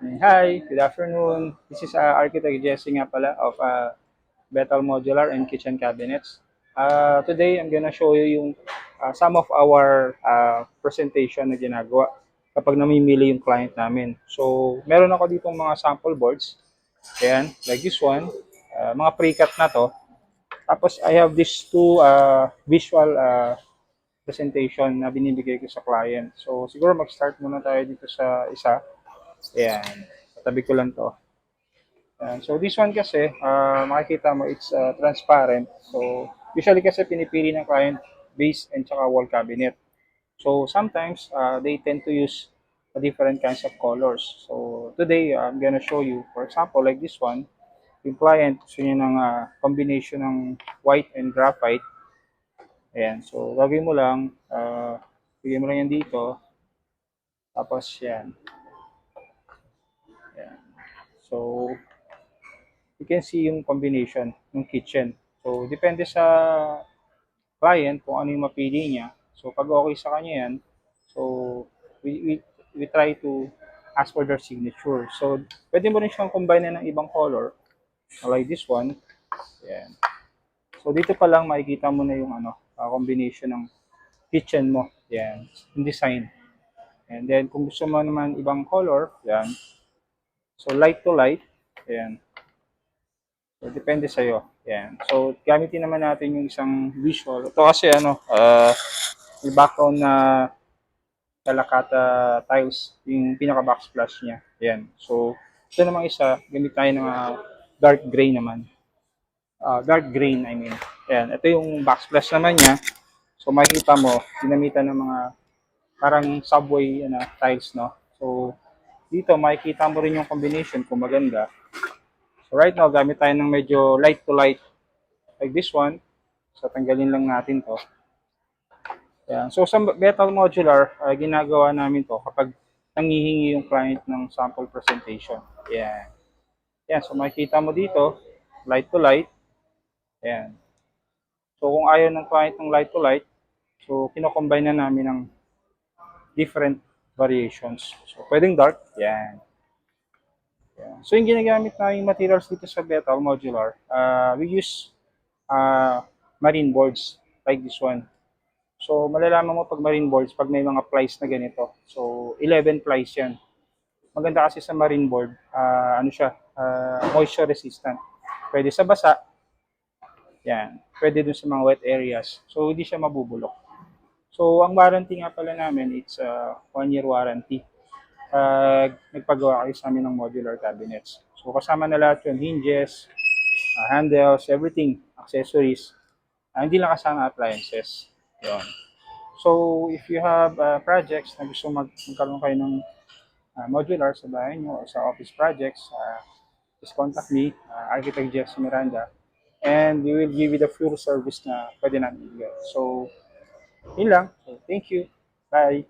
Hi, good afternoon. This is Architect Jesse nga pala of Betal Modular and Kitchen Cabinets. Today, I'm gonna show you yung some of our presentation na ginagawa kapag namimili yung client namin. So, meron ako ditong mga sample boards. Ayan, like this one. Mga pre-cut na to. Tapos, I have these two visual presentation na binibigay ko sa client. So, siguro mag-start muna tayo dito sa isa. Ayan, katabi ko lang to. So this one kasi, makikita mo it's transparent. So usually kasi pinipili ng client base and saka wall cabinet. So sometimes they tend to use different kinds of colors. So today I'm gonna show you, for example, like this one, yung client gusto niya ng combination ng white and graphite. Ayan, so gagawin mo lang, bigyan mo lang yan dito, tapos yan. Ayan. So you can see yung combination ng kitchen. So, depende sa client kung ano yung mapili niya. So, pag okay sa kanya yan, so, we, we, we try to ask for their signature. So, pwede mo rin siyang combine ng ibang color, like this one. Yan. So, dito pa lang makikita mo na yung combination ng kitchen mo. Yan, yung design. And then, kung gusto mo naman ibang color, yan. So, light to light, yan. So, depende sa'yo. Yan. So, gamitin naman natin yung isang visual. Ito kasi yung background na Calacata tiles, yung pinaka backsplash niya. Yan. So, ito namang isa, gamit tayo ng dark gray naman. Dark green, I mean. Yan. Ito yung backsplash naman niya. So, makikita mo, ginamitan ng mga parang subway tiles, no? So, dito makikita mo rin yung combination kung maganda. So, right now, gamit tayo ng medyo light to light like this one. So, tanggalin lang natin to. Yan. So, sa Betal Modular, ginagawa namin to kapag nangihingi yung client ng sample presentation. Yan. Yan. So, makikita mo dito, light to light. Yan. So, kung ayaw ng client ng light to light, so, kinocombine na namin ng different variations. So, pwedeng dark. Yan. Yan. So, yung ginagamit namin materials dito sa Betal Modular, we use marine boards like this one. So, malalaman mo pag marine boards, pag may mga plies na ganito. So, 11 plies yan. Maganda kasi sa marine board, moisture resistant. Pwede sa basa, yan. Pwede dun sa mga wet areas. So, hindi siya mabubulok. So, ang warranty nga pala namin, it's 1-year warranty. Nagpagawa kayo sa amin ng modular cabinets. So, kasama na lahat yun, hinges, handles, everything, accessories. Hindi lang kasama appliances. Yun. So, if you have projects na gusto magkaroon kayo ng modular sa bahay nyo or sa office projects, just contact me, Architect Jeff Miranda, and we will give you the full service na pwede namin ibigay. So, yun lang. So, thank you. Bye.